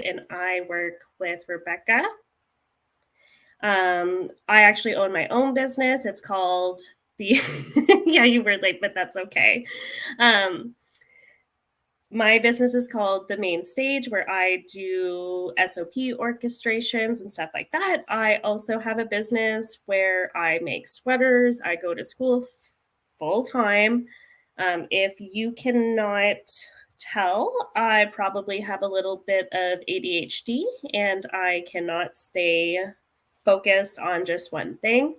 and I work with Rebecca. I actually own my own business. It's called the, yeah, you were late, but that's okay. My business is called The Main Stage, where I do SOP orchestrations and stuff like that. I also have a business where I make sweaters. I go to school full time. If you cannot tell, I probably have a little bit of ADHD and I cannot stay focused on just one thing.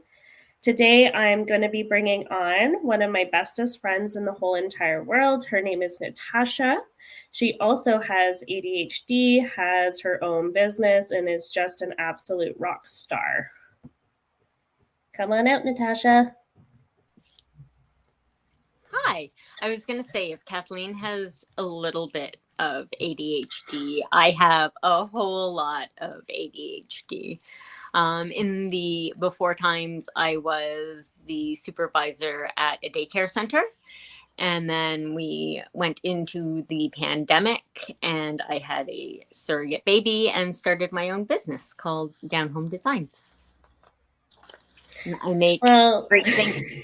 Today, I'm going to be bringing on one of my bestest friends in the whole entire world. Her name is Natasha. She also has ADHD, has her own business, and is just an absolute rock star. Come on out, Natasha. Hi. I was going to say, if Kathleen has a little bit of ADHD, I have a whole lot of ADHD. In the before times, I was the supervisor at a daycare center. And then we went into the pandemic and I had a surrogate baby and started my own business called Down Home Designs. And I make great things.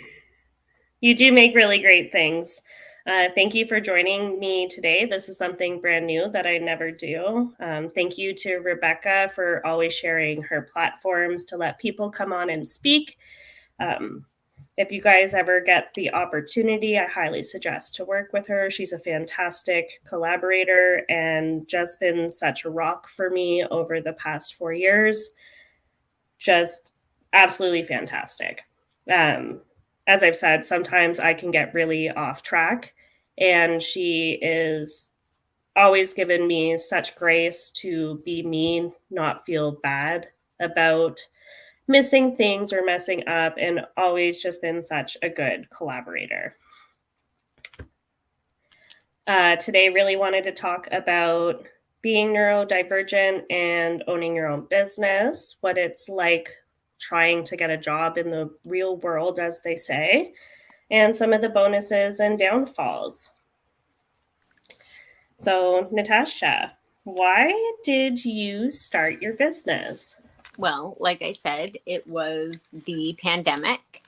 You do make really great things. Thank you for joining me today. This is something brand new that I never do. Thank you to Rebecca for always sharing her platforms to let people come on and speak. If you guys ever get the opportunity, I highly suggest to work with her. She's a fantastic collaborator and just been such a rock for me over the past 4 years. Just absolutely fantastic. As I've said, sometimes I can get really off track, and she is always given me such grace to be me, not feel bad about missing things or messing up, and always just been such a good collaborator. Today, really wanted to talk about being neurodivergent and owning your own business, what it's like trying to get a job in the real world, as they say, and some of the bonuses and downfalls. So, Natasha, why did you start your business? Well, like I said, it was the pandemic,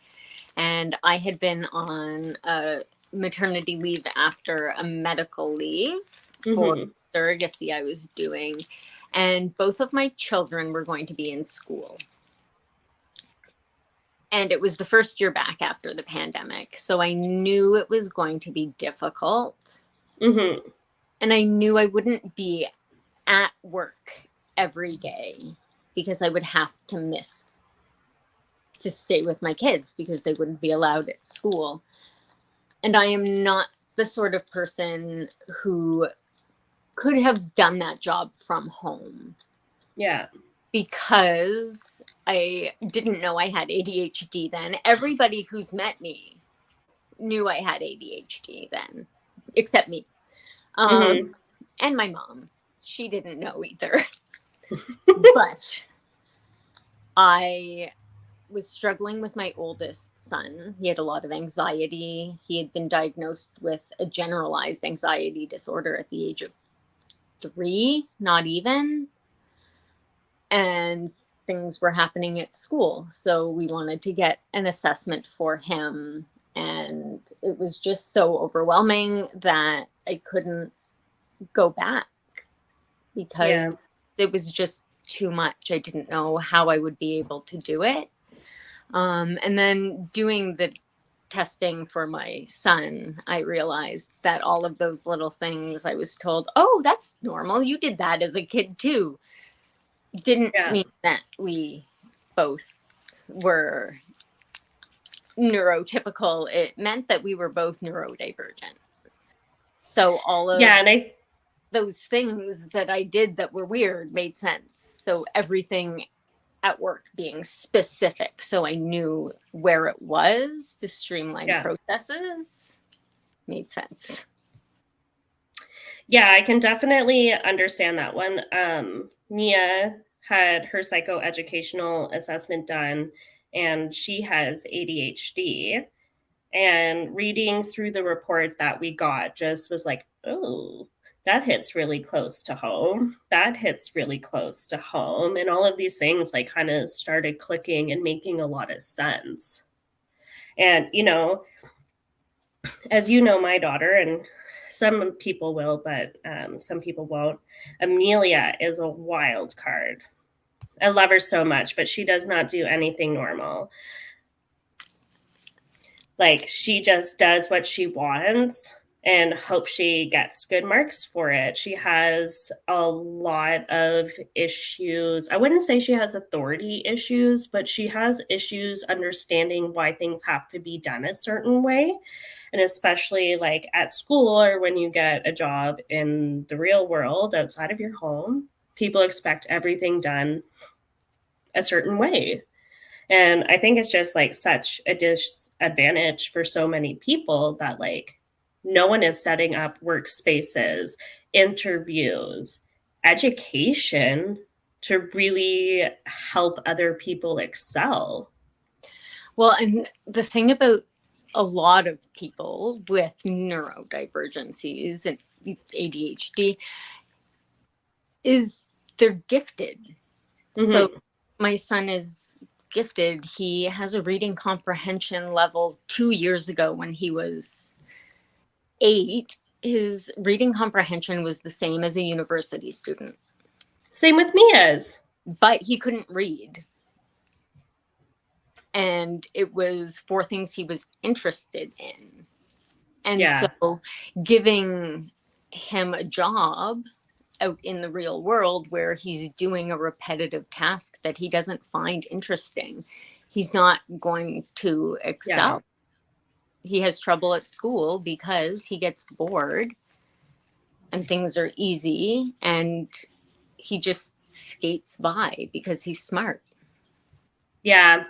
and I had been on a maternity leave after a medical leave for surrogacy I was doing, and both of my children were going to be in school. And it was the first year back after the pandemic, so I knew it was going to be difficult. And I knew I wouldn't be at work every day because I would have to miss to stay with my kids because they wouldn't be allowed at school. And I am not the sort of person who could have done that job from home. Yeah. Because I didn't know I had ADHD then. Everybody who's met me knew I had ADHD then, except me. And my mom. She didn't know either. But I was struggling with my oldest son. He had a lot of anxiety. He had been diagnosed with a generalized anxiety disorder at the age of 3, not even. And things were happening at school. So we wanted to get an assessment for him. And it was just so overwhelming that I couldn't go back because it was just too much. I didn't know how I would be able to do it. And then doing the testing for my son, I realized that all of those little things I was told, oh, that's normal. You did that as a kid too. Didn't mean that we both were neurotypical. It meant that we were both neurodivergent. So all of those things that I did that were weird made sense. So everything at work being specific, so I knew where it was to streamline processes, made sense. Yeah, I can definitely understand that one. Mia had her psychoeducational assessment done, and she has ADHD. And reading through the report that we got just was like, oh, that hits really close to home. That hits really close to home. And all of these things like kind of started clicking and making a lot of sense. And, you know, as you know, my daughter, and some people will, but some people won't, Amelia is a wild card. I love her so much, but she does not do anything normal. Like, she just does what she wants and hope she gets good marks for it. She has a lot of issues. I wouldn't say she has authority issues, but she has issues understanding why things have to be done a certain way. And especially like at school or when you get a job in the real world outside of your home, people expect everything done a certain way. And I think it's just like such a disadvantage for so many people that like no one is setting up workspaces, interviews, education to really help other people excel. Well, and the thing about a lot of people with neurodivergencies and ADHD is they're gifted. Mm-hmm. So my son is gifted. He has a reading comprehension level 2 years ago when he was 8. His reading comprehension was the same as a university student. Same with Mia's. But he couldn't read. And it was for things he was interested in. And so giving him a job out in the real world where he's doing a repetitive task that he doesn't find interesting, he's not going to excel. He has trouble at school because he gets bored and things are easy and he just skates by because he's smart. Yeah,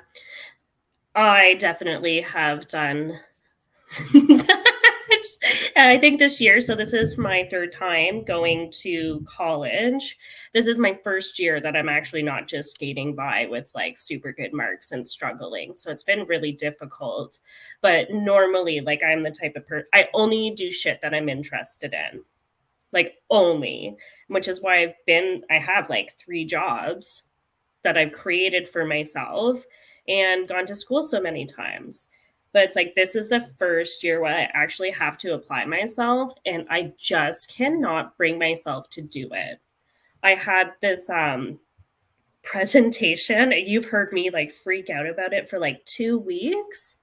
I definitely have done that. I think this year, so this is my 3rd time going to college. This is my first year that I'm actually not just skating by with like super good marks and struggling. So it's been really difficult. But normally, like I'm the type of person, I only do shit that I'm interested in. Like only, which is why I have like 3 jobs that I've created for myself and gone to school so many times. But it's like, this is the first year where I actually have to apply myself and I just cannot bring myself to do it. I had this presentation. You've heard me like freak out about it for like 2 weeks.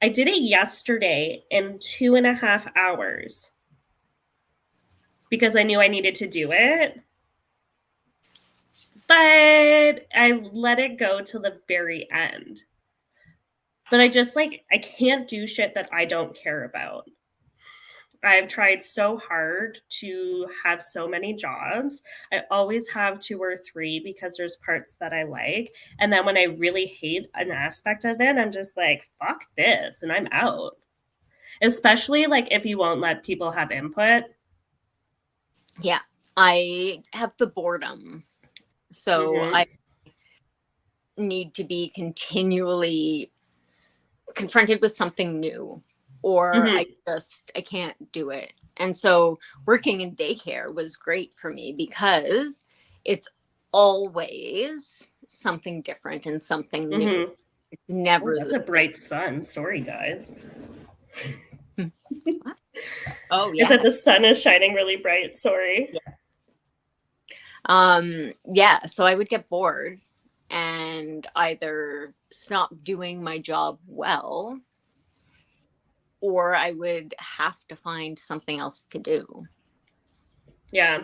I did it yesterday in 2.5 hours because I knew I needed to do it. But I let it go till the very end. But I just like, I can't do shit that I don't care about. I've tried so hard to have so many jobs. I always have 2 or 3 because there's parts that I like. And then when I really hate an aspect of it, I'm just like, fuck this, and I'm out. Especially like if you won't let people have input. Yeah, I have the boredom. So I need to be continually confronted with something new, or I can't do it. And so working in daycare was great for me because it's always something different and something new. It's never that's a bright sun. Sorry, guys. Oh yeah. Is that the sun is shining really bright? Sorry. Yeah. So I would get bored and either stop doing my job well, or I would have to find something else to do. Yeah.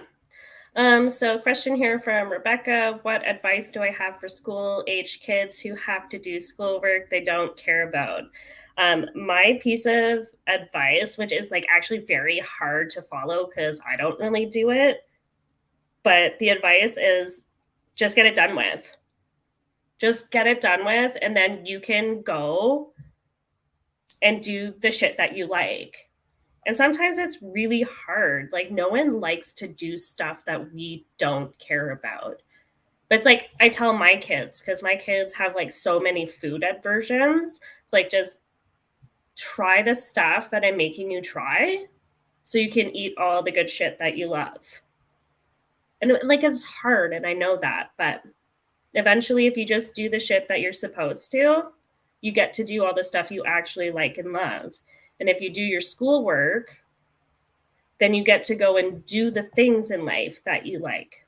So question here from Rebecca. What advice do I have for school-age kids who have to do schoolwork they don't care about? My piece of advice, which is like actually very hard to follow because I don't really do it, but the advice is just get it done with. Just get it done with, and then you can go and do the shit that you like. And sometimes it's really hard. Like, no one likes to do stuff that we don't care about. But it's like, I tell my kids, because my kids have like so many food aversions. It's like, just try the stuff that I'm making you try so you can eat all the good shit that you love. And like, it's hard, and I know that, but eventually, if you just do the shit that you're supposed to, you get to do all the stuff you actually like and love. And if you do your schoolwork, then you get to go and do the things in life that you like.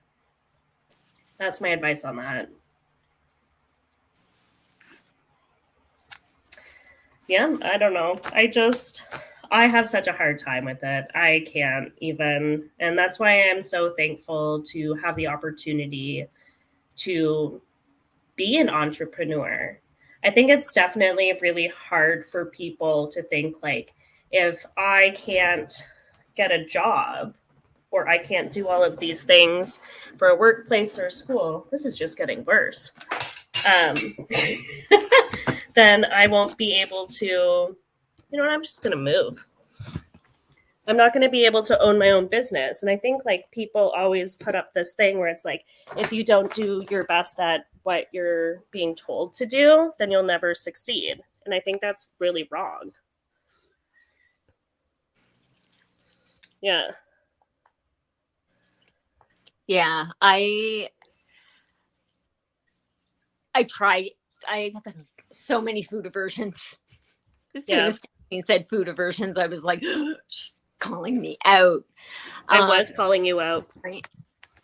That's my advice on that. Yeah, I don't know. I have such a hard time with it. I can't even. And that's why I'm so thankful to have the opportunity to be an entrepreneur. I think it's definitely really hard for people to think like, if I can't get a job or I can't do all of these things for a workplace or a school, this is just getting worse. Then I won't be able to, you know what, I'm just going to move. I'm not going to be able to own my own business. And I think like people always put up this thing where it's like, if you don't do your best at what you're being told to do, then you'll never succeed. And I think that's really wrong. Yeah. Yeah, I tried. I have so many food aversions. As soon as Kathleen said food aversions, I was like, she's calling me out. I was calling you out. Right.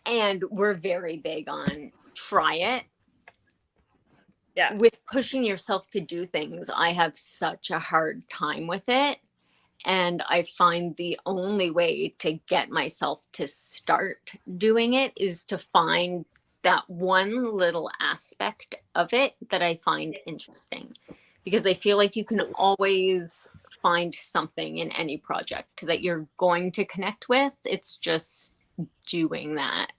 And we're very big on try it. Yeah. With pushing yourself to do things, I have such a hard time with it. And I find the only way to get myself to start doing it is to find that one little aspect of it that I find interesting. Because I feel like you can always find something in any project that you're going to connect with. It's just doing that.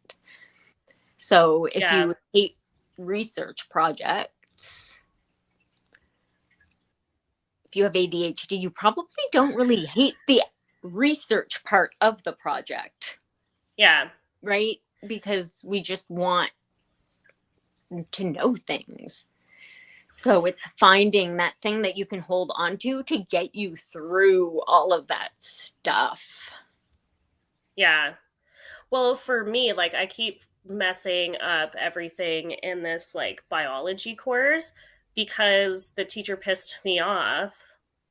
So if you hate research projects, if you have ADHD, you probably don't really hate the research part of the project. Yeah. Right? Because we just want to know things. So it's finding that thing that you can hold on to get you through all of that stuff. Yeah. Well, for me, like I keep messing up everything in this like biology course because the teacher pissed me off.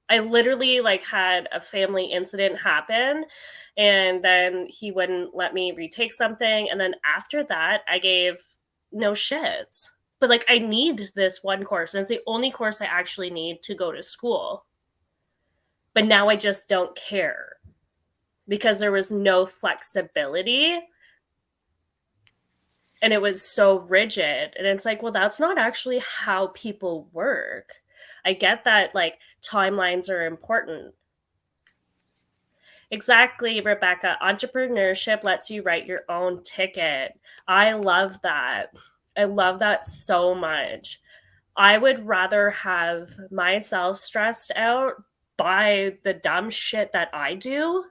I literally like had a family incident happen and then he wouldn't let me retake something. And then after that, I gave no shits. But like I need this one course and it's the only course I actually need to go to school. But now I just don't care because there was no flexibility and it was so rigid. And it's like, well, that's not actually how people work. I get that like timelines are important. Exactly, Rebecca. Entrepreneurship lets you write your own ticket. I love that. I love that so much. I would rather have myself stressed out by the dumb shit that I do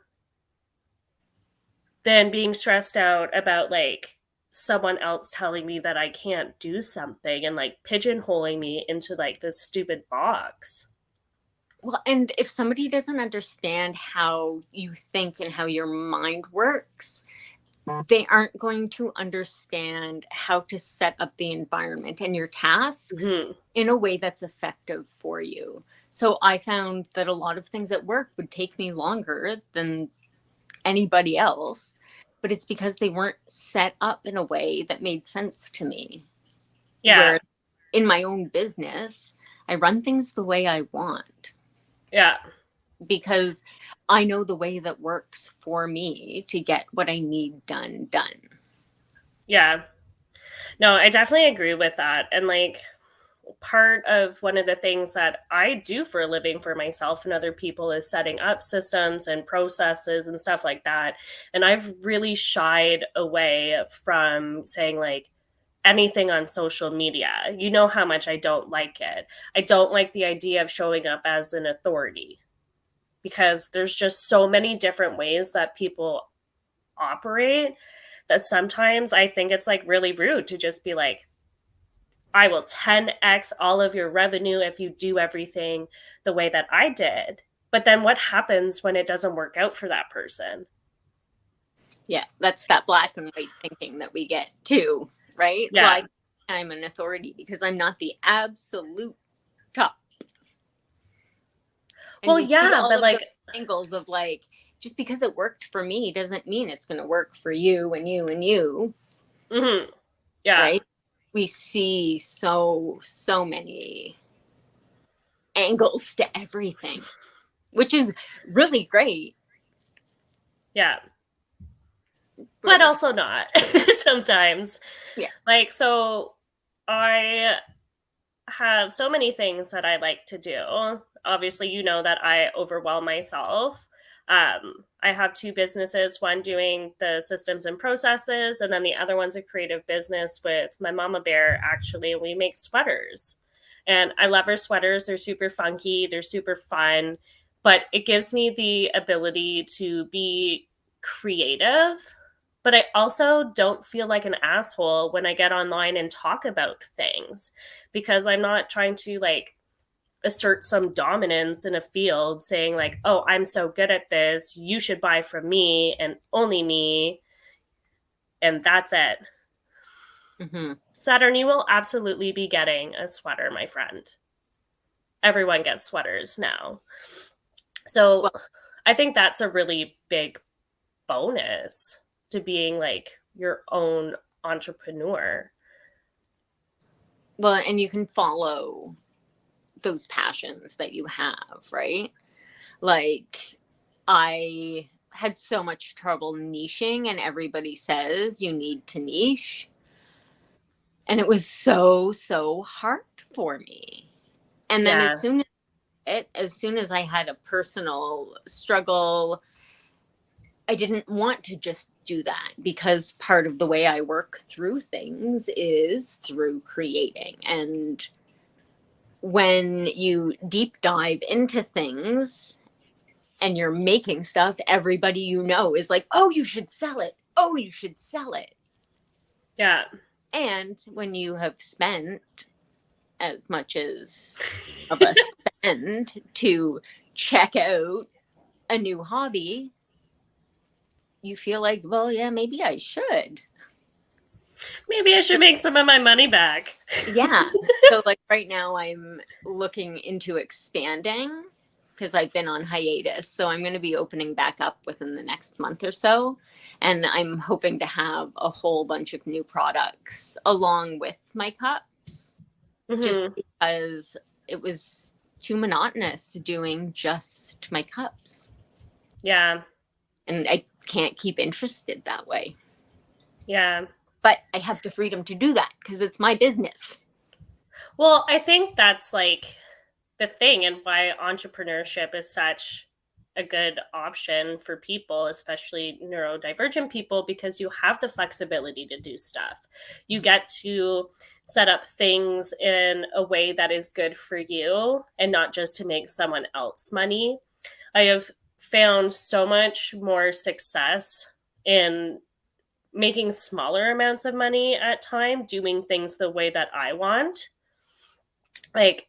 than being stressed out about like someone else telling me that I can't do something and like pigeonholing me into like this stupid box. Well, and if somebody doesn't understand how you think and how your mind works, they aren't going to understand how to set up the environment and your tasks in a way that's effective for you. So I found that a lot of things at work would take me longer than anybody else, but it's because they weren't set up in a way that made sense to me. Yeah. Where in my own business, I run things the way I want. Yeah. Because I know the way that works for me to get what I need done. Yeah. No, I definitely agree with that. And like part of one of the things that I do for a living for myself and other people is setting up systems and processes and stuff like that. And I've really shied away from saying like anything on social media. You know how much I don't like it. I don't like the idea of showing up as an authority because there's just so many different ways that people operate that sometimes I think it's like really rude to just be like, I will 10x all of your revenue if you do everything the way that I did. But then what happens when it doesn't work out for that person? Yeah, that's that black and white thinking that we get too, right? Yeah. I'm an authority because I'm not the absolute top. And Well, we see yeah, all but of those like, angles of like, just because it worked for me doesn't mean it's going to work for you and you and you, yeah, right? We see so many angles to everything, which is really great. yeah, but Really, also not sometimes. yeah. Like, so I have so many things that I like to do. Obviously, you know that I overwhelm myself. I have two businesses, one doing the systems and processes, and then the other one's a creative business with my mama bear, actually. We make sweaters. And I love her sweaters. They're super funky, they're super fun, but it gives me the ability to be creative. But I also don't feel like an asshole when I get online and talk about things, because I'm not trying to like assert some dominance in a field saying like, "Oh, I'm so good at this, you should buy from me and only me." And that's it. Mm-hmm. Saturn, you will absolutely be getting a sweater, my friend. Everyone gets sweaters now. So Well, I think that's a really big bonus to being like your own entrepreneur. well, and you can follow those passions that you have, right? Like, I had so much trouble niching, and everybody says you need to niche. And it was so hard for me. And then Yeah. as soon as I had a personal struggle, I didn't want to just do that, because part of the way I work through things is through creating. And when you deep dive into things and you're making stuff, everybody you know is like, oh, you should sell it. Oh, you should sell it. Yeah. And when you have spent as much as some of us spend to check out a new hobby, you feel like, well, yeah, maybe I should. Maybe I should make some of my money back. Yeah. So, like, right now, I'm looking into expanding because I've been on hiatus. So, I'm going to be opening back up within the next month or so. And I'm hoping to have a whole bunch of new products along with my cups, just Mm-hmm. because it was too monotonous doing just my cups. Yeah. And I can't keep interested that way. Yeah. But I have the freedom to do that because it's my business. Well, I think that's like the thing, and why entrepreneurship is such a good option for people, especially neurodivergent people, because you have the flexibility to do stuff. You get to set up things in a way that is good for you and not just to make someone else money. I have found so much more success in making smaller amounts of money at time doing things the way that I want. Like,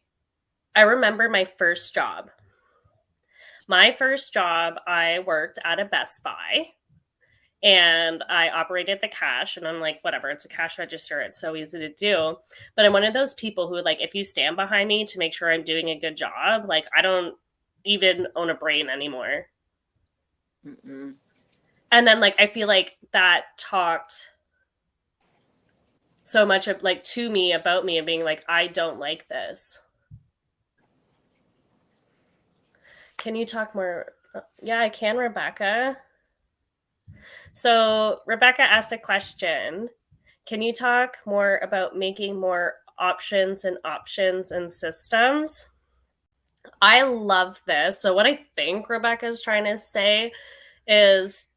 I remember my first job. My first job, I worked at a Best Buy and I operated the cash, and I'm like, whatever, it's a cash register, it's so easy to do. But I'm one of those people who, like, if you stand behind me to make sure I'm doing a good job, like, I don't even own a brain anymore. Mm-mm. And then, like, I feel like that talked so much of like to me about me and being like, I don't like this. Can you talk more? Yeah, I can, Rebecca. So Rebecca asked a question. Can you talk more about making more options and systems? I love this. So what I think Rebecca is trying to say is,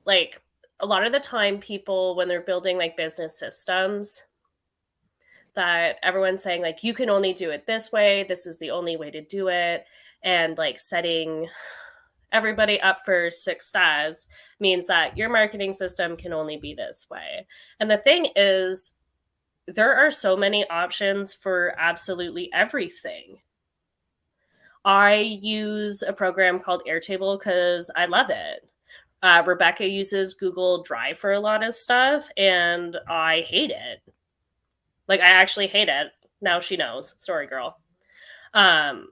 like, a lot of the time people, when they're building like business systems, that everyone's saying like, you can only do it this way, this is the only way to do it, and like setting everybody up for success means that your marketing system can only be this way. And the thing is, there are so many options for absolutely everything. I use a program called Airtable because I love it. Rebecca uses Google Drive for a lot of stuff, and I hate it. Like, I actually hate it. Now she knows. Sorry, girl. Um,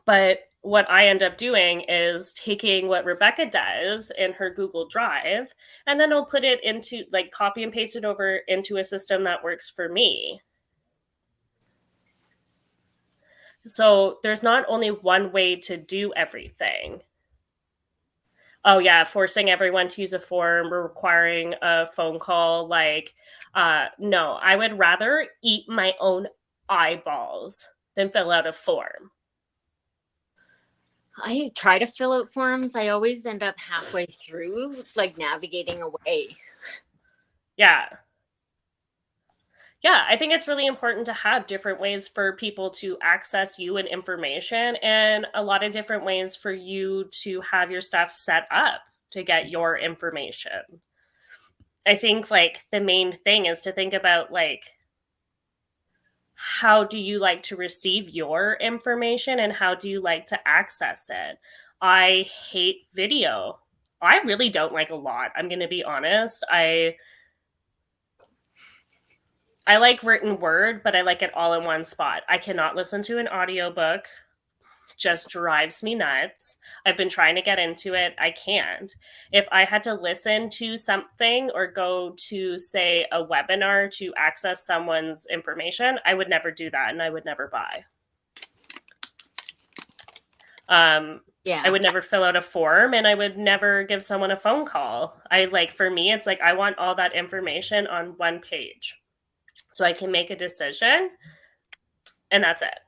but what I end up doing is taking what Rebecca does in her Google Drive, and then I'll put it into, like, copy and paste it over into a system that works for me. So there's not only one way to do everything. Oh yeah, forcing everyone to use a form or requiring a phone call. Like, no, I would rather eat my own eyeballs than fill out a form. I try to fill out forms. I always end up halfway through, like navigating away. Yeah. Yeah, I think it's really important to have different ways for people to access you and information, and a lot of different ways for you to have your stuff set up to get your information. I think, like, the main thing is to think about, like, how do you like to receive your information and how do you like to access it? I hate video. I really don't like a lot. I'm going to be honest. I like written word, but I like it all in one spot. I cannot listen to an audiobook. Just drives me nuts. I've been trying to get into it. I can't. If I had to listen to something or go to, say, a webinar to access someone's information, I would never do that and I would never buy. Yeah. I would never fill out a form and I would never give someone a phone call. For me, it's like I want all that information on one page so I can make a decision, and that's it.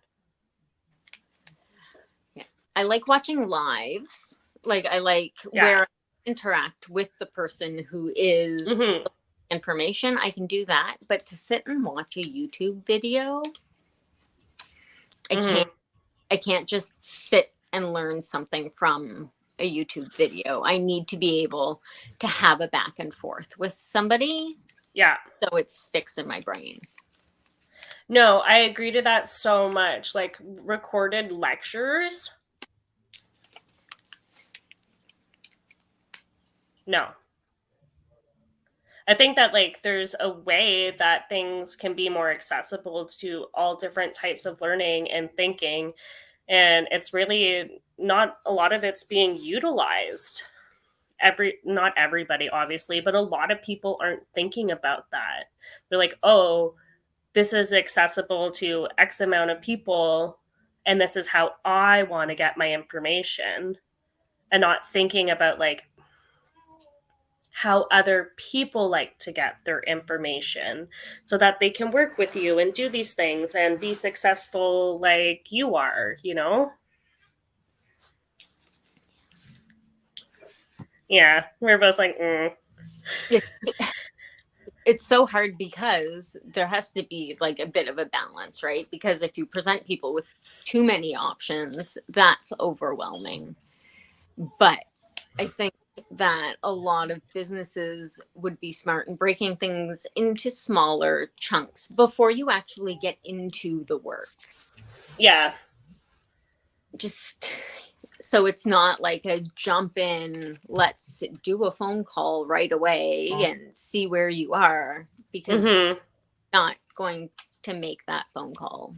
Yeah. I like watching lives. Like, I like where I interact with the person who is information. I can do that. But to sit and watch a YouTube video, I can't just sit and learn something from a YouTube video. I need to be able to have a back and forth with somebody. Yeah. So it sticks in my brain. No, I agree to that so much. Like, recorded lectures. No. I think that, like, there's a way that things can be more accessible to all different types of learning and thinking. And it's really not a lot of it's being utilized. Not everybody, obviously, but a lot of people aren't thinking about that. They're like, oh, this is accessible to X amount of people, and this is how I want to get my information, and not thinking about, like, how other people like to get their information so that they can work with you and do these things and be successful like you are, you know? Yeah, we're both like, It's so hard because there has to be like a bit of a balance, right? Because if you present people with too many options, that's overwhelming. But I think that a lot of businesses would be smart in breaking things into smaller chunks before you actually get into the work. Yeah. Just so it's not like a jump in, let's do a phone call right away and see where you are, because you're not going to make that phone call.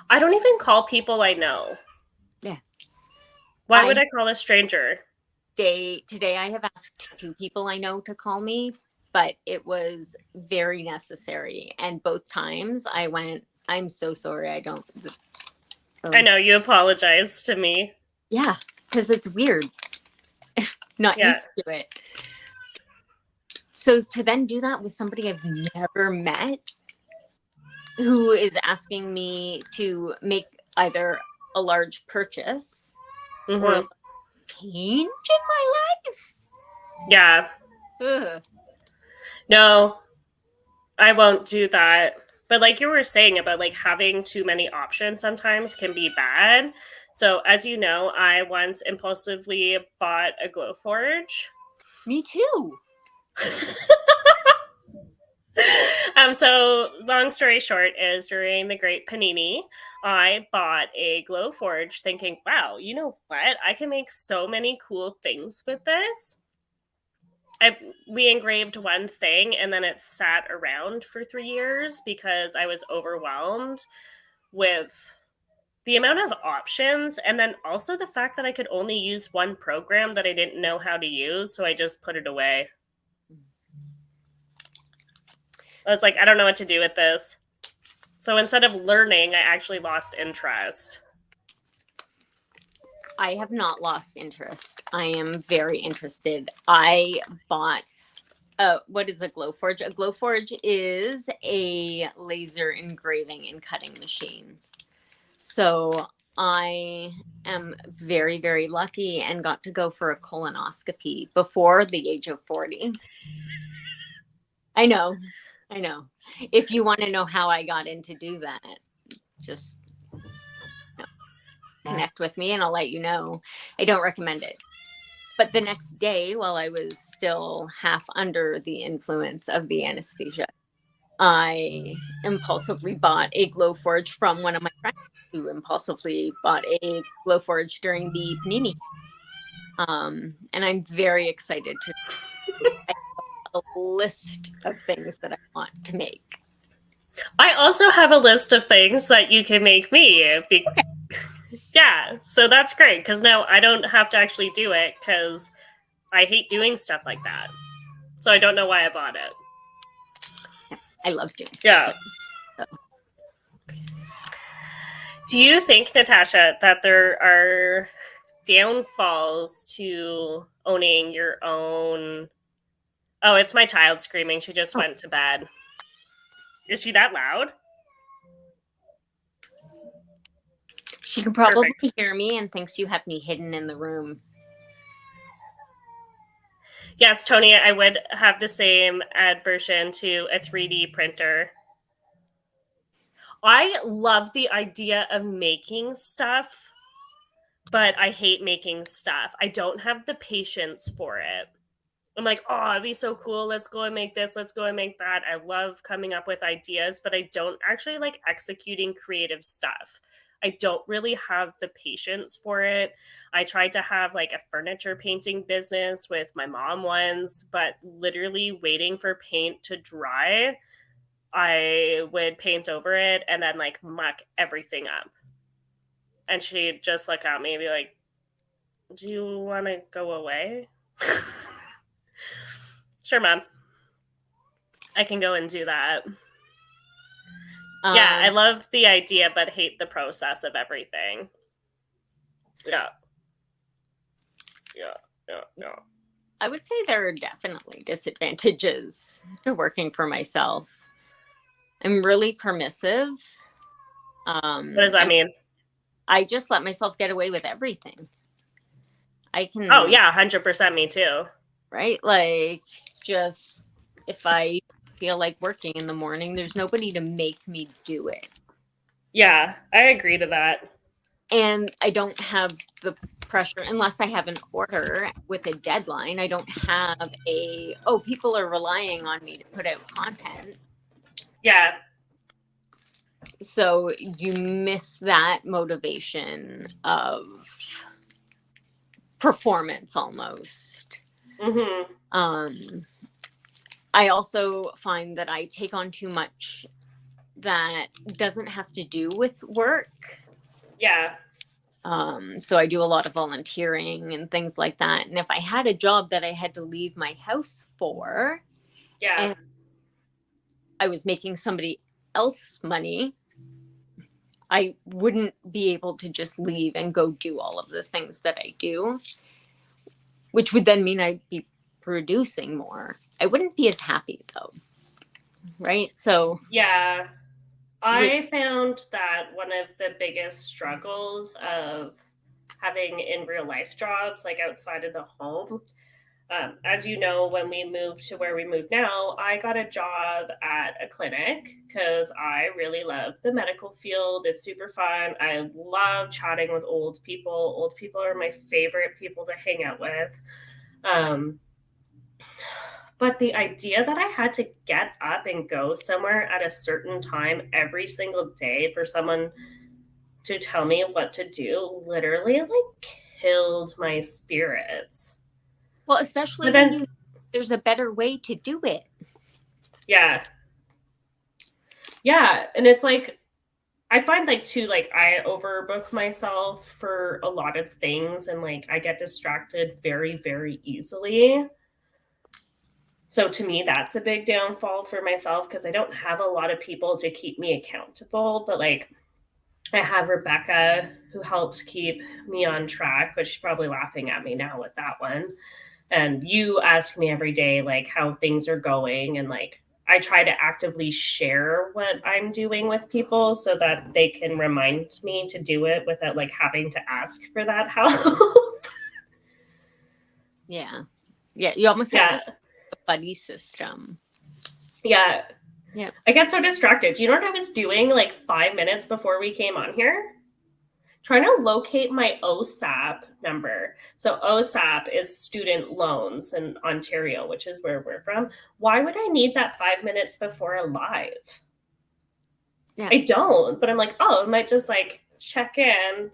I don't even call people I know. Yeah. Why would I call a stranger? Today I have asked 2 people I know to call me, but it was very necessary. And both times I went, I'm so sorry. I know, you apologize to me. Yeah, because it's weird. Not used to it. So to then do that with somebody I've never met, who is asking me to make either a large purchase or change in my life. Yeah. Ugh. No, I won't do that. But like you were saying about, like, having too many options sometimes can be bad. So as you know, I once impulsively bought a Glowforge. Me too. So long story short is during the Great Panini, I bought a Glowforge thinking, wow, you know what? I can make so many cool things with this. We engraved one thing and then it sat around for 3 years because I was overwhelmed with the amount of options, and then also the fact that I could only use one program that I didn't know how to use, so I just put it away. I was like, I don't know what to do with this. So instead of learning, I actually lost interest. I have not lost interest. I am very interested. I bought what is a Glowforge? A Glowforge is a laser engraving and cutting machine. So I am very, very lucky and got to go for a colonoscopy before the age of 40. I know. If you want to know how I got in to do that, just connect with me and I'll let you know. I don't recommend it. But the next day, while I was still half under the influence of the anesthesia, I impulsively bought a Glowforge from one of my friends who impulsively bought a Glowforge during the panini. And I'm very excited to I have a list of things that I want to make. I also have a list of things that you can make me. Okay. Yeah, so that's great because now I don't have to actually do it because I hate doing stuff like that. So I don't know why I bought it. I love doing stuff. Yeah. Do you think, Natasha, that there are downfalls to owning your own? Oh, it's my child screaming. She just went to bed. Is she that loud? She can probably hear me and thinks you have me hidden in the room. Yes, Tony, I would have the same aversion to a 3D printer. I love the idea of making stuff, but I hate making stuff. I don't have the patience for it. I'm like, oh, it'd be so cool. Let's go and make this. Let's go and make that. I love coming up with ideas, but I don't actually like executing creative stuff. I don't really have the patience for it. I tried to have like a furniture painting business with my mom once, but literally waiting for paint to dry, I would paint over it and then like muck everything up. And she'd just look at me and be like, do you want to go away? Sure, Mom. I can go and do that. Yeah, I love the idea, but hate the process of everything. Yeah. I would say there are definitely disadvantages to working for myself. I'm really permissive. What does that mean? I just let myself get away with everything. I can. Oh, yeah, 100% me too. Right? Like, just if I feel like working in the morning, there's nobody to make me do it. Yeah, I agree to that. And I don't have the pressure unless I have an order with a deadline. I don't have people are relying on me to put out content. Yeah. So you miss that motivation of performance almost. Mm-hmm. I also find that I take on too much that doesn't have to do with work. Yeah. So I do a lot of volunteering and things like that. And if I had a job that I had to leave my house for, and I was making somebody else money, I wouldn't be able to just leave and go do all of the things that I do, which would then mean I'd be producing more. I wouldn't be as happy though. Right? So yeah, I found that one of the biggest struggles of having in real life jobs, like outside of the home, as you know, when we moved to where we moved now, I got a job at a clinic because I really love the medical field. It's super fun. I love chatting with old people. Old people are my favorite people to hang out with. But the idea that I had to get up and go somewhere at a certain time every single day for someone to tell me what to do literally like killed my spirits. Well, especially But when then, there's a better way to do it. yeah. Yeah. And it's like, I find like too, like I overbook myself for a lot of things and like I get distracted very, very easily. So to me, that's a big downfall for myself because I don't have a lot of people to keep me accountable. But like I have Rebecca who helps keep me on track, but she's probably laughing at me now with that one. And you ask me every day like how things are going, and like I try to actively share what I'm doing with people so that they can remind me to do it without like having to ask for that help. Yeah. Yeah. You almost have to set a buddy system. Yeah. Yeah. I get so distracted. Do you know what I was doing like 5 minutes before we came on here? Trying to locate my OSAP number. So OSAP is student loans in Ontario, which is where we're from. Why would I need that 5 minutes before a live? Yeah. I don't, but I'm like, oh, I might just like check in.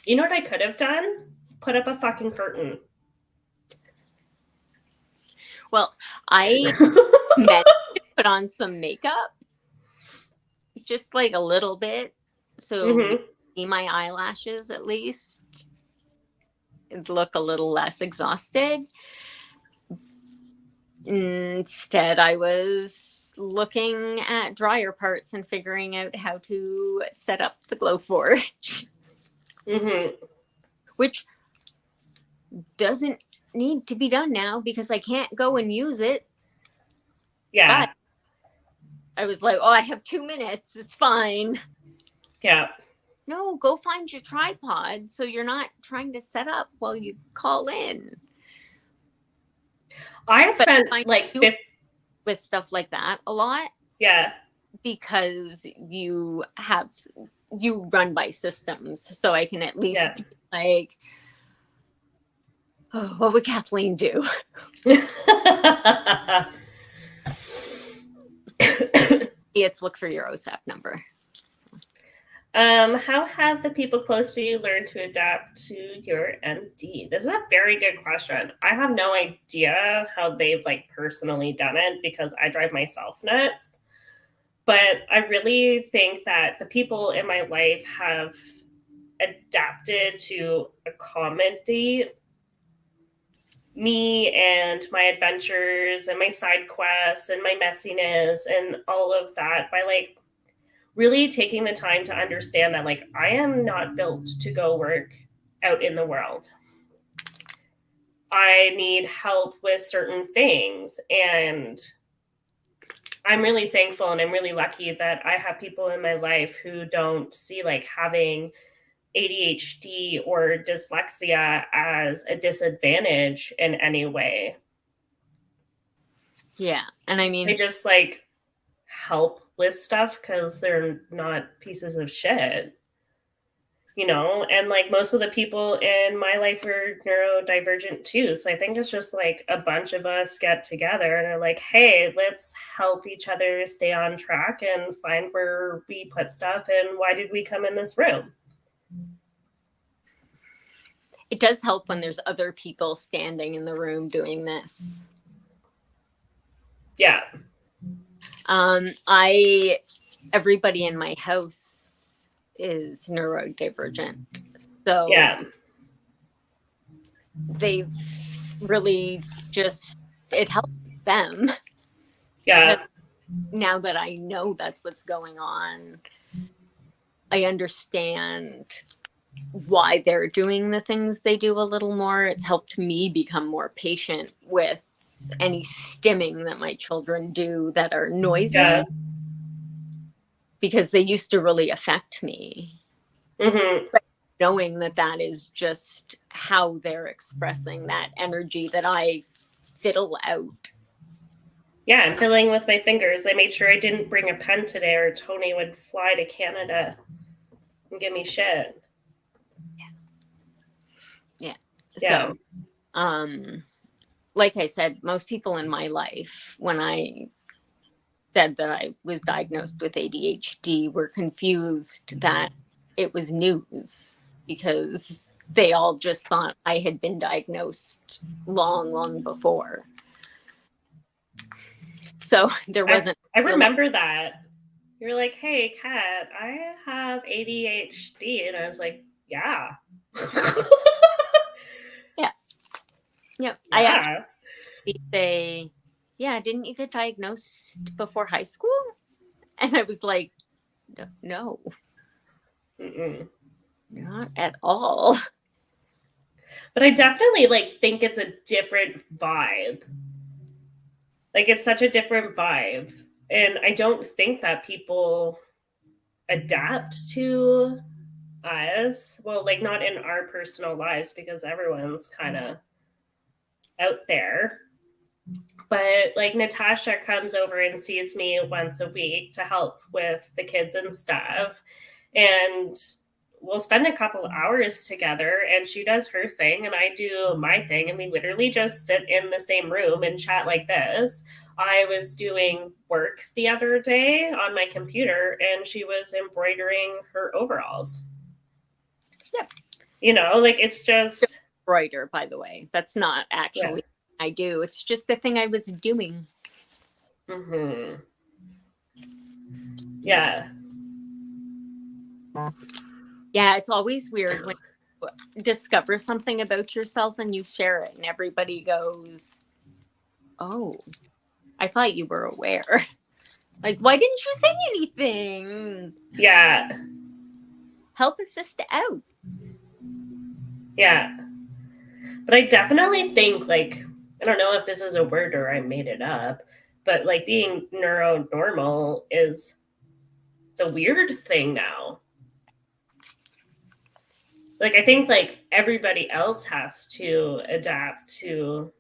You know what I could have done? Put up a fucking curtain. Well, I meant to put on some makeup, just like a little bit, so you see my eyelashes at least. It'd look a little less exhausted. Instead, I was looking at dryer parts and figuring out how to set up the glow forge, which doesn't need to be done now because I can't go and use it. Yeah. But I was like, oh, I have 2 minutes. It's fine. Yeah. No, go find your tripod so you're not trying to set up while you call in. I spent like with stuff like that a lot. Yeah. Because you run by systems. So I can at least like, oh, what would Kathleen do? It's look for your OSAP number. How have the people close to you learned to adapt to your MD? This is a very good question. I have no idea how they've like personally done it because I drive myself nuts. But I really think that the people in my life have adapted to accommodate me and my adventures and my side quests and my messiness and all of that by like really taking the time to understand that like I am not built to go work out in the world. I need help with certain things, and I'm really thankful and I'm really lucky that I have people in my life who don't see like having ADHD or dyslexia as a disadvantage in any way. Yeah. And I mean, they just like help with stuff because they're not pieces of shit, you know? And like most of the people in my life are neurodivergent too. So I think it's just like a bunch of us get together and are like, hey, let's help each other stay on track and find where we put stuff and why did we come in this room. It does help when there's other people standing in the room doing this. Yeah. Everybody in my house is neurodivergent. So yeah, they've really just, it helps them. Yeah. Now that I know that's what's going on, I understand why they're doing the things they do a little more. It's helped me become more patient with any stimming that my children do that are noisy, because they used to really affect me. But knowing that that is just how they're expressing that energy that I fiddle out. Yeah, I'm fiddling with my fingers. I made sure I didn't bring a pen today or Tony would fly to Canada and give me shit. Yeah. So, like I said, most people in my life, when I said that I was diagnosed with ADHD were confused that it was news, because they all just thought I had been diagnosed long before. So there wasn't. I remember that. You're like, hey, Kat, I have ADHD. And I was like, yeah. Yeah. Yeah. I actually say, yeah, didn't you get diagnosed before high school? And I was like, no, Mm-mm. not at all. But I definitely like think it's a different vibe. Like it's such a different vibe. And I don't think that people adapt to us. Well, like not in our personal lives because everyone's kind of out there. But like Natasha comes over and sees me once a week to help with the kids and stuff. And we'll spend a couple hours together and she does her thing and I do my thing. And we literally just sit in the same room and chat like this. I was doing work the other day on my computer and she was embroidering her overalls. Yeah. You know, like it's just embroider, by the way. That's not actually I do. It's just the thing I was doing. Mm-hmm. Yeah. Yeah, it's always weird when you discover something about yourself and you share it and everybody goes, oh, I thought you were aware. Like, why didn't you say anything? Yeah. Help a sister out. Yeah. But I definitely think, like, I don't know if this is a word or I made it up, but like being neuronormal is the weird thing now. Like, I think like everybody else has to adapt to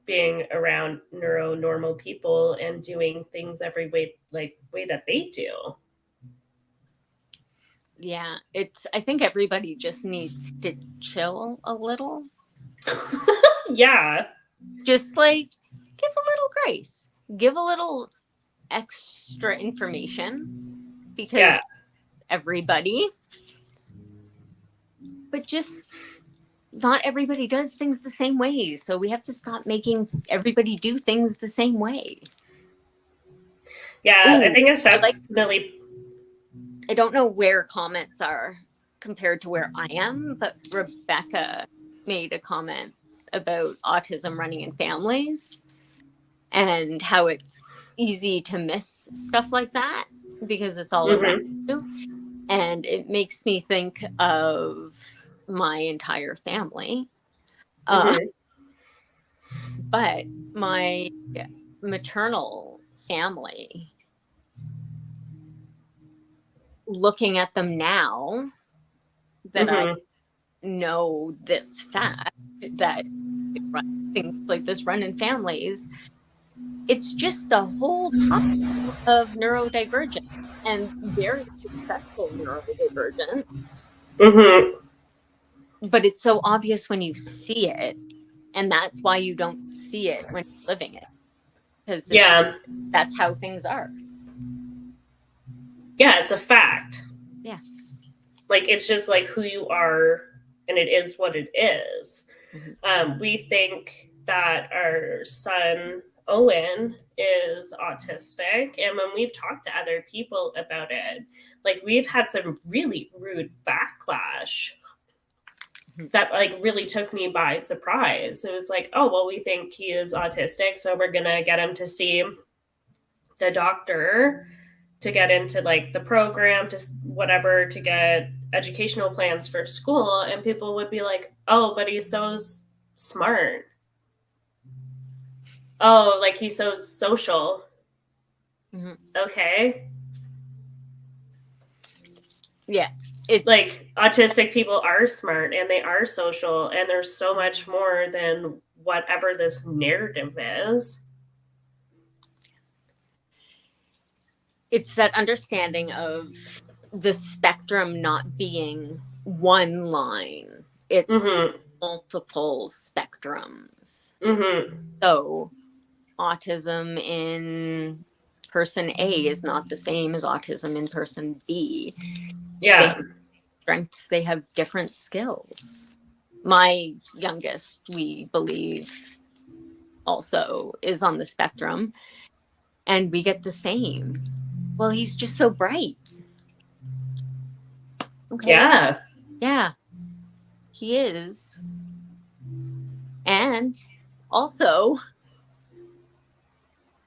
being around neuronormal people and doing things every way that they do. Yeah, I think everybody just needs to chill a little. Yeah. Just like give a little grace, give a little extra information because everybody, but just not everybody does things the same way. So we have to stop making everybody do things the same way. Yeah, I think it's definitely. I don't know where comments are compared to where I am, but Rebecca made a comment about autism running in families and how it's easy to miss stuff like that because it's all around you. And it makes me think of my entire family. But my maternal family, looking at them now that I know this fact that things like this run in families, it's just a whole topic of neurodivergence and very successful neurodivergence. But it's so obvious when you see it, and that's why you don't see it when you're living it, because that's how things are. Yeah, it's a fact. Yeah, like it's just like who you are, and it is what it is. We think that our son Owen is autistic, and when we've talked to other people about it, like we've had some really rude backlash that like really took me by surprise. It was like, oh well, we think he is autistic, so we're gonna get him to see the doctor to get into like the program, to whatever, to get educational plans for school. And people would be like, oh, but he's so smart. Oh, like he's so social. Okay. Yeah. It's like autistic people are smart and they are social, and there's so much more than whatever this narrative is. It's that understanding of the spectrum not being one line. It's multiple spectrums. So autism in person A is not the same as autism in person B. Yeah. They have strengths, they have different skills. My youngest, we believe, also is on the spectrum, and we get the same. Well, he's just so bright. Okay. Yeah. Yeah, he is. And also,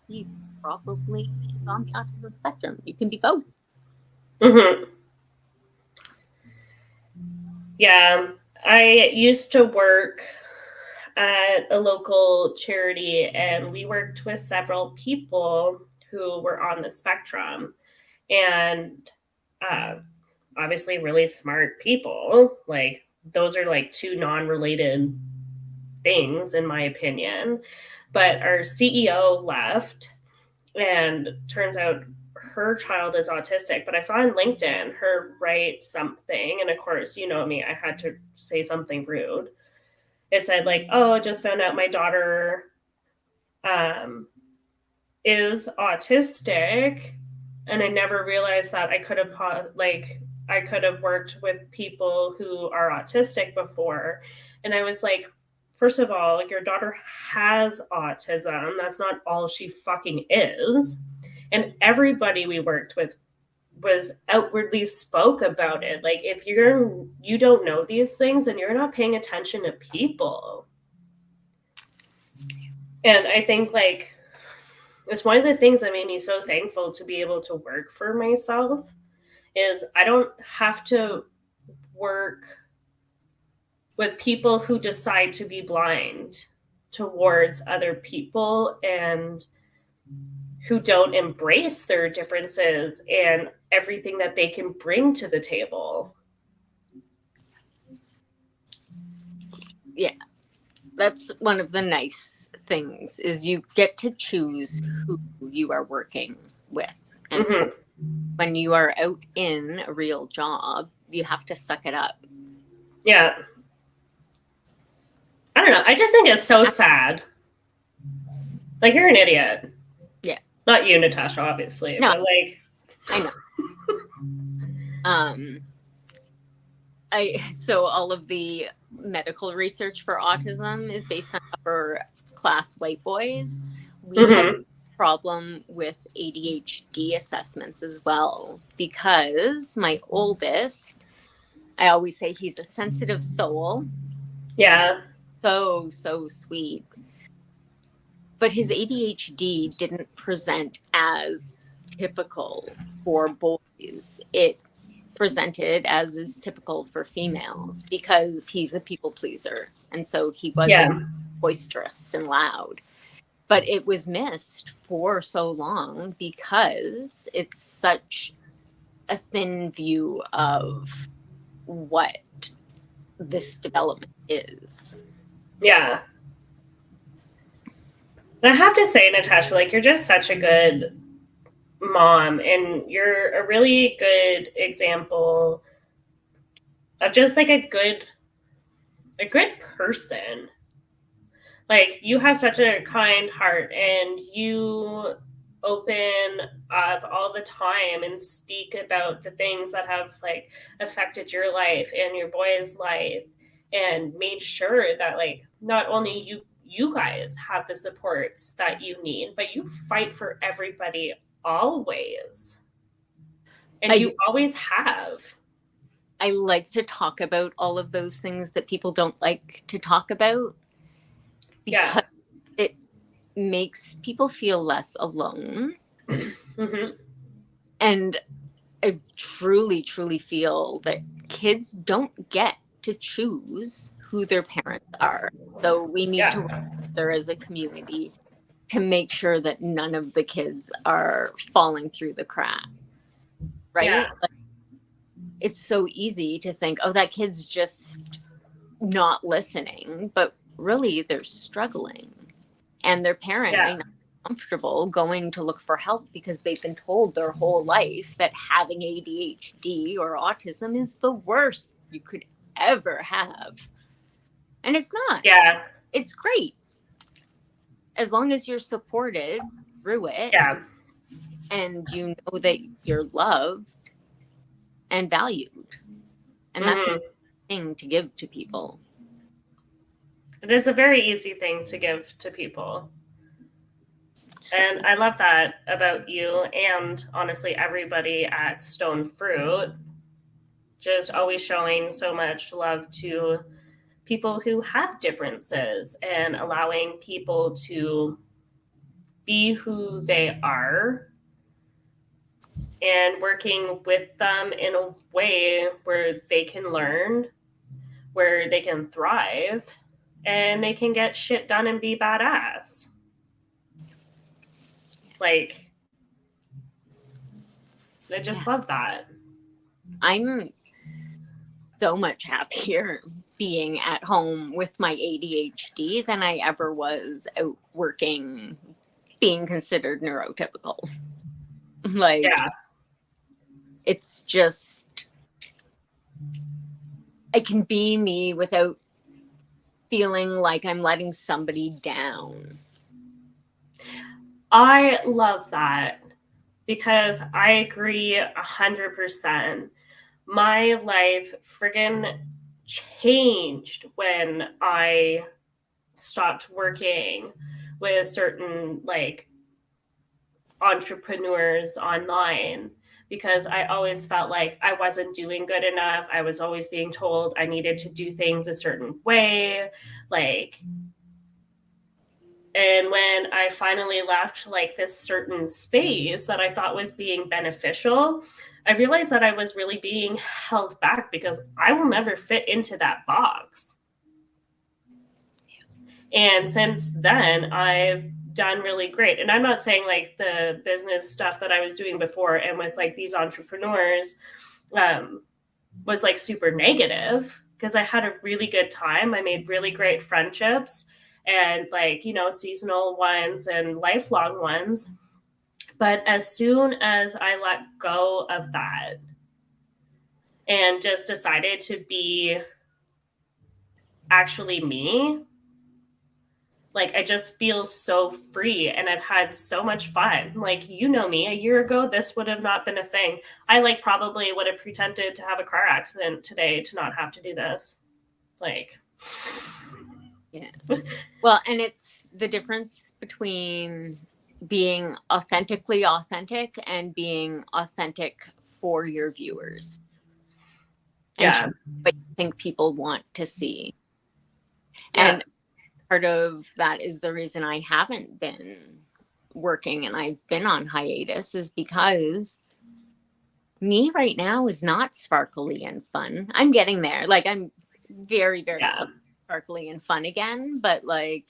he probably is on the autism spectrum. You can be both. Mm-hmm. Yeah. I used to work at a local charity, and we worked with several people who were on the spectrum, and obviously really smart people. Like, those are like two non-related things in my opinion. But our CEO left, and turns out her child is autistic. But I saw on LinkedIn her write something, and of course, you know me, I had to say something rude. It said like, "Oh, just found out my daughter um, is autistic, and I never realized that I could have I could have worked with people who are autistic before." And I was like, first of all, your daughter has autism. That's not all she fucking is. And everybody we worked with was outwardly spoke about it. Like, if you don't know these things, and you're not paying attention to people. And I think like it's one of the things that made me so thankful to be able to work for myself is I don't have to work with people who decide to be blind towards other people and who don't embrace their differences and everything that they can bring to the table. Yeah. That's one of the nice things is you get to choose who you are working with. And when you are out in a real job, you have to suck it up. Yeah. I don't know. I just think it's so sad. Like, you're an idiot. Yeah. Not you, Natasha, obviously. No. But like, I know. So all of the medical research for autism is based on upper class white boys. We had a problem with ADHD assessments as well, because my oldest, I always say he's a sensitive soul. Yeah. So sweet. But his ADHD didn't present as typical for boys. It presented as is typical for females because he's a people pleaser. And so he wasn't boisterous and loud. But it was missed for so long because it's such a thin view of what this development is. Yeah. I have to say, Natasha, like, you're just such a good mom, and you're a really good example of just like a good person. Like, you have such a kind heart, and you open up all the time and speak about the things that have like affected your life and your boy's life, and made sure that like not only you guys have the supports that you need, but you fight for everybody always. And you always have. I like to talk about all of those things that people don't like to talk about, because it makes people feel less alone. And I truly feel that kids don't get to choose who their parents are. So we need to work together as a community to make sure that none of the kids are falling through the crack. Right? Yeah. Like, it's so easy to think, oh, that kid's just not listening, but really they're struggling, and their parent may not be comfortable going to look for help because they've been told their whole life that having ADHD or autism is the worst you could ever have. And it's not. Yeah. It's great. As long as you're supported through it. Yeah. and you know that you're loved and valued. And that's a thing to give to people. It is a very easy thing to give to people. And I love that about you and honestly everybody at Stone Fruit. Just always showing so much love to people who have differences and allowing people to be who they are and working with them in a way where they can learn, where they can thrive, and they can get shit done and be badass. Like, I just love that. I'm so much happier being at home with my ADHD than I ever was out working, being considered neurotypical. Like, yeah. It's just, I can be me without feeling like I'm letting somebody down. I love that because I agree 100%. My life friggin' changed when I stopped working with certain like entrepreneurs online because I always felt like I wasn't doing good enough. I was always being told I needed to do things a certain way. And when I finally left like this certain space that I thought was being beneficial, I realized that I was really being held back because I will never fit into that box. And since then, I've done really great. And I'm not saying like the business stuff that I was doing before and with like these entrepreneurs was like super negative, because I had a really good time. I made really great friendships and like, you know, seasonal ones and lifelong ones. But as soon as I let go of that and just decided to be actually me, like I just feel so free and I've had so much fun. Like, you know me, a year ago, this would have not been a thing. I like probably would have pretended to have a car accident today to not have to do this. Like, yeah. Well, and it's the difference between being authentically authentic and being authentic for your viewers. yeah. And what you think people want to see. Yeah. And part of that is the reason I haven't been working and I've been on hiatus is because me right now is not sparkly and fun. I'm getting there. Like I'm very, very close to sparkly and fun again, but like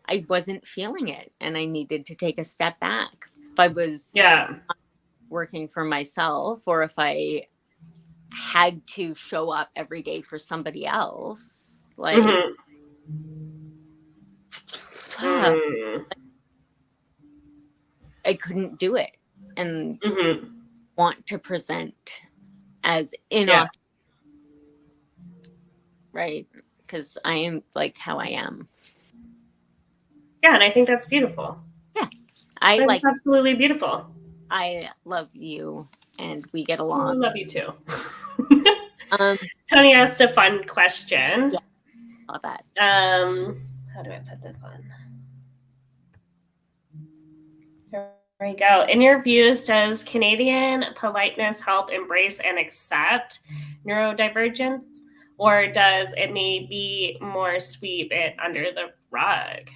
I wasn't feeling it and I needed to take a step back. If I was working for myself or if I had to show up every day for somebody else, like I couldn't do it and want to present as inauthentic, right? Because I am like how I am. Yeah, and I think that's beautiful. Yeah, that's absolutely beautiful. I love you, and we get along. I love you too. Tony asked a fun question. Yeah, love that. How do I put this on? There we go. In your views, does Canadian politeness help embrace and accept neurodivergence, or does it maybe more sweep it under the rug?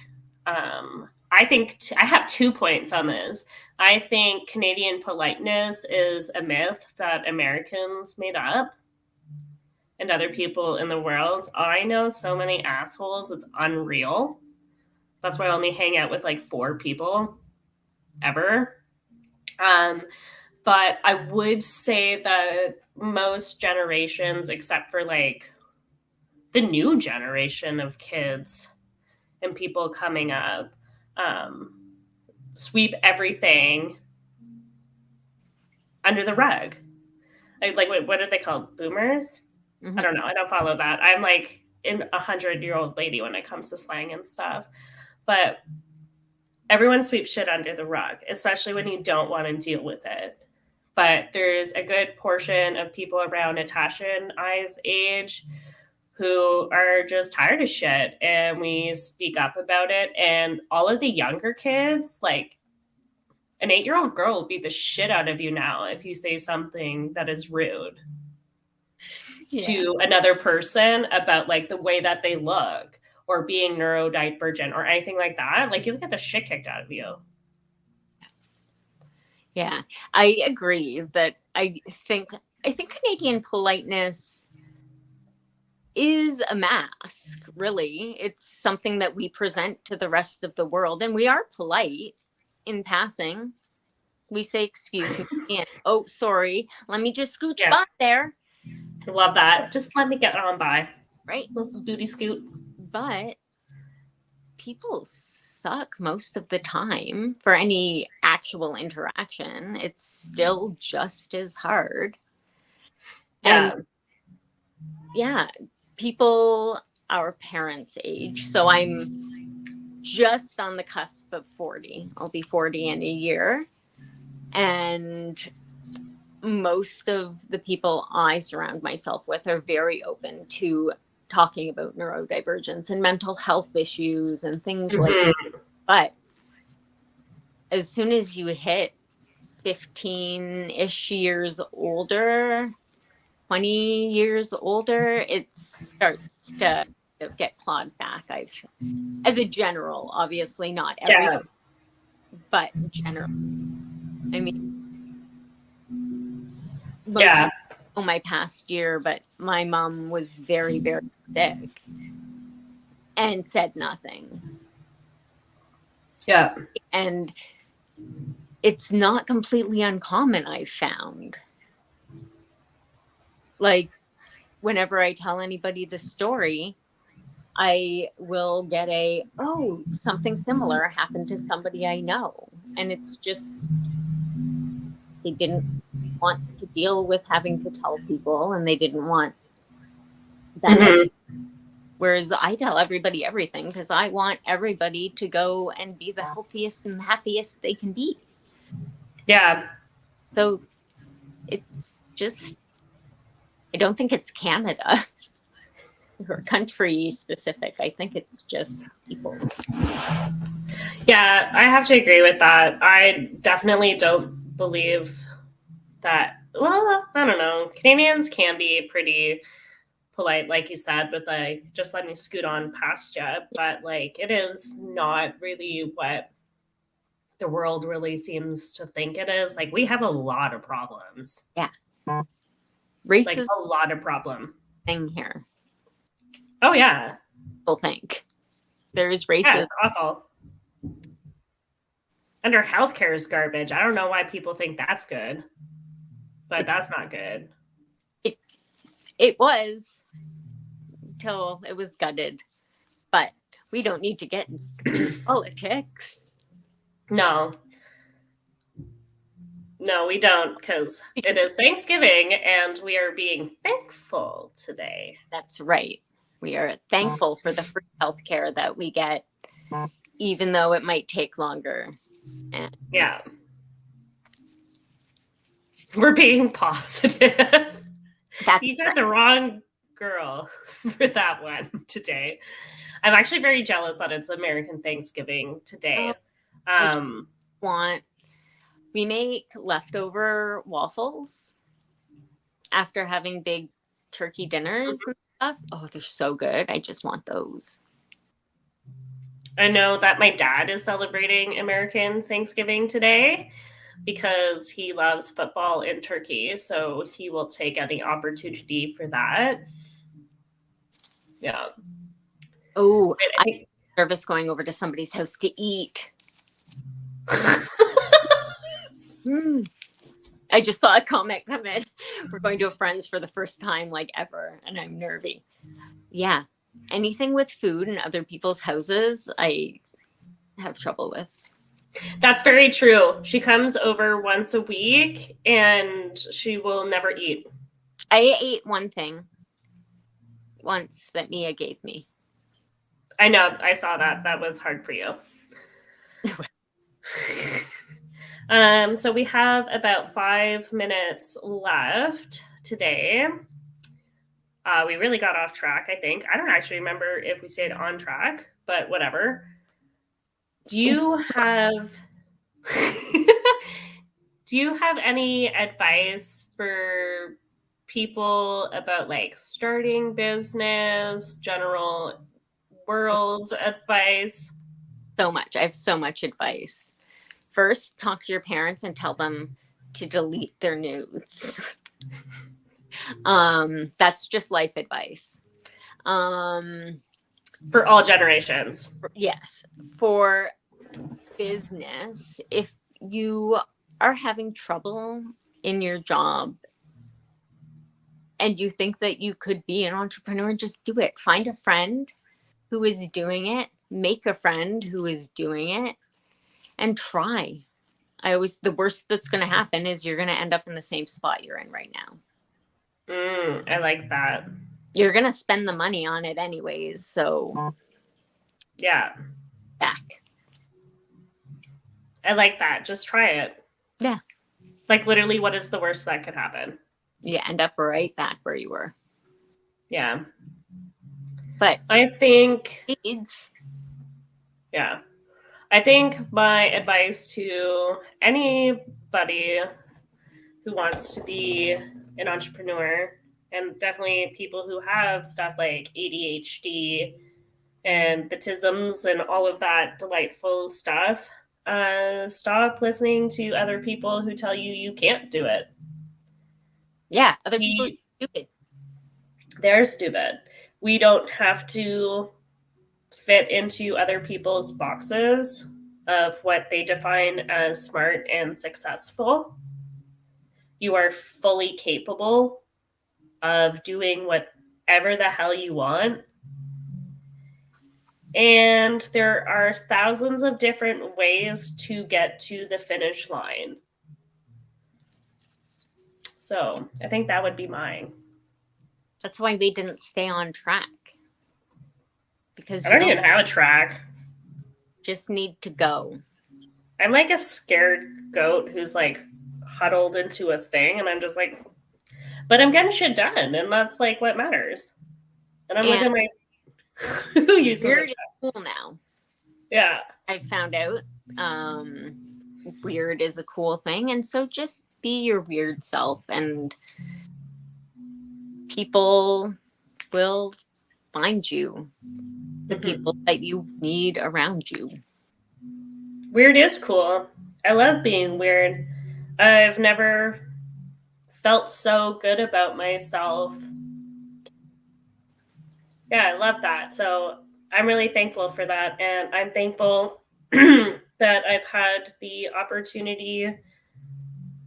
I think I have 2 points on this. I think Canadian politeness is a myth that Americans made up and other people in the world. I know so many assholes, it's unreal. That's why I only hang out with like 4 people ever. But I would say that most generations, except for like the new generation of kids and people coming up, sweep everything under the rug. Like, what are they called? Boomers? I don't know. I don't follow that. I'm like a 100-year-old lady when it comes to slang and stuff. But everyone sweeps shit under the rug, especially when you don't want to deal with it. But there's a good portion of people around Natasha and I's age who are just tired of shit, and we speak up about it. And all of the younger kids, like an 8-year-old girl will beat the shit out of you now if you say something that is rude to another person about like the way that they look or being neurodivergent or anything like that. Like you'll get the shit kicked out of you. Yeah, I agree that I think Canadian politeness is a mask, really. It's something that we present to the rest of the world, and we are polite in passing. We say, excuse me, and oh, sorry, let me just scooch by there. I love that. Just let me get on by. Right? Little scooty scoot. But people suck most of the time for any actual interaction. It's still just as hard. Yeah. And yeah, people our parents' age. So I'm just on the cusp of 40. I'll be 40 in a year. And most of the people I surround myself with are very open to talking about neurodivergence and mental health issues and things like that. But as soon as you hit 15-ish years older, 20 years older, it starts to get clawed back. As a general, obviously not everyone, but general. I mean, my past year, but my mom was very, very sick and said nothing. Yeah. And it's not completely uncommon, I've found. Like, whenever I tell anybody the story, I will get something similar happened to somebody I know. And it's just, they didn't want to deal with having to tell people, and they didn't want that. Whereas I tell everybody everything because I want everybody to go and be the healthiest and happiest they can be. Yeah. So it's just, I don't think it's Canada or country specific. I think it's just people. Yeah, I have to agree with that. I definitely don't believe that. Well, I don't know. Canadians can be pretty polite, like you said, with like, just let me scoot on past you. But like, it is not really what the world really seems to think it is. Like, we have a lot of problems. Yeah. Racism, like a lot of problem thing here. Oh yeah. People think there is racism. Yeah, it's awful. And our healthcare is garbage. I don't know why people think that's good, but that's not good. It was until it was gutted, but we don't need to get into politics. No, we don't, because it is Thanksgiving and we are being thankful today. That's right. We are thankful for the free healthcare that we get, even though it might take longer. Yeah. We're being positive. You got the wrong girl for that one today. I'm actually very jealous that it's American Thanksgiving today. We make leftover waffles after having big turkey dinners and stuff. Oh, they're so good. I just want those. I know that my dad is celebrating American Thanksgiving today because he loves football in Turkey, so he will take any opportunity for that. Yeah. Oh, I'm nervous going over to somebody's house to eat. I just saw a comment come in. We're going to a friend's for the first time like ever, and I'm nervy. Yeah. Anything with food in other people's houses, I have trouble with. That's very true. She comes over once a week and she will never eat. I ate one thing once that Mia gave me. I know. I saw that. That was hard for you. So we have about 5 minutes left today. We really got off track, I think. I don't actually remember if we stayed on track, but whatever. Do you have do you have any advice for people about like starting business, general world advice? So much. I have so much advice. First, talk to your parents and tell them to delete their nudes. That's just life advice. For all generations. Yes. For business, if you are having trouble in your job and you think that you could be an entrepreneur, just do it. Find a friend who is doing it, make a friend who is doing it, and try. The worst that's going to happen is you're going to end up in the same spot you're in right now. I like that. You're going to spend the money on it anyways. So, yeah. Back. I like that. Just try it. Yeah. Like literally, what is the worst that could happen? You end up right back where you were. Yeah. But I think AIDS. Yeah. I think my advice to anybody who wants to be an entrepreneur, and definitely people who have stuff like ADHD and the Tisms and all of that delightful stuff, stop listening to other people who tell you you can't do it. Yeah, other people are stupid. They're stupid. We don't have to fit into other people's boxes of what they define as smart and successful. You are fully capable of doing whatever the hell you want. And there are thousands of different ways to get to the finish line. So I think that would be mine. That's why we didn't stay on track. Because I don't even have a track. Just need to go. I'm like a scared goat who's like huddled into a thing, and I'm just like, but I'm getting shit done, and that's like what matters. And I'm looking at my who uses weird is cool now. Yeah. I found out weird is a cool thing, and so just be your weird self, and people will find you, the people that you need around you. Weird is cool. I love being weird. I've never felt so good about myself. Yeah, I love that. So I'm really thankful for that. And I'm thankful that I've had the opportunity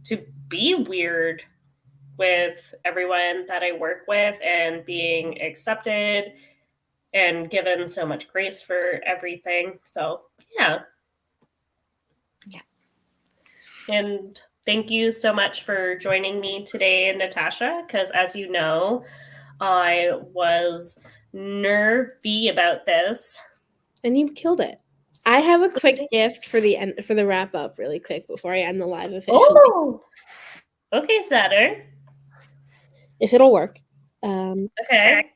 to be weird with everyone that I work with and being accepted and given so much grace for everything. So, yeah. Yeah. And thank you so much for joining me today, Natasha, because as you know, I was nervy about this. And you killed it. I have a quick gift for the end, for the wrap up really quick before I end the live officially. Oh, okay, Saturn. If it'll work. Okay.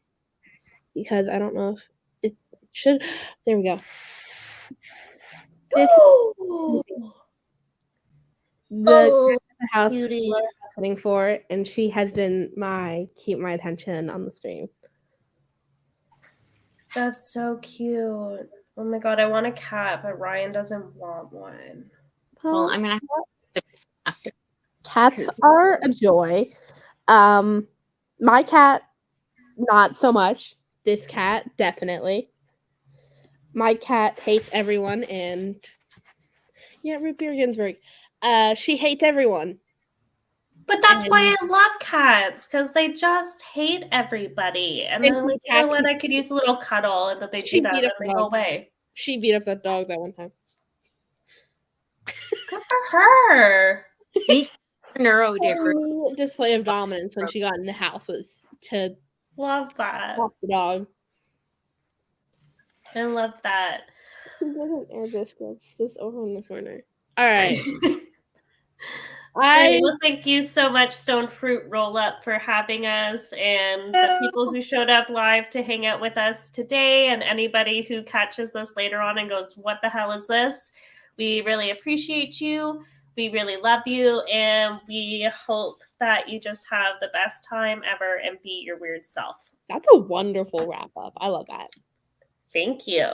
Because I don't know if it should. There we go. The house we're asking for, and she has been keep my attention on the stream. That's so cute. Oh my god, I want a cat, but Ryan doesn't want one. Well, I'm gonna have to. Cats are a joy. My cat, not so much. This cat, definitely. My cat hates everyone, and yeah, Root Beer Ginsburg. She hates everyone. But that's why I love cats, because they just hate everybody. And then, like, you know what? I could use a little cuddle, and then they do that, and they go away. She beat up that dog that one time. Good for her. Neurodivergent. Display of dominance when she got in the house was to love that. Walk the dog. I love that. There's an air biscuits just over in the corner. All right. Great. Well, thank you so much, Stone Fruit Roll Up, for having us, and the people who showed up live to hang out with us today, and anybody who catches this later on and goes, what the hell is this? We really appreciate you. We really love you, and we hope that you just have the best time ever and be your weird self. That's a wonderful wrap up. I love that. Thank you.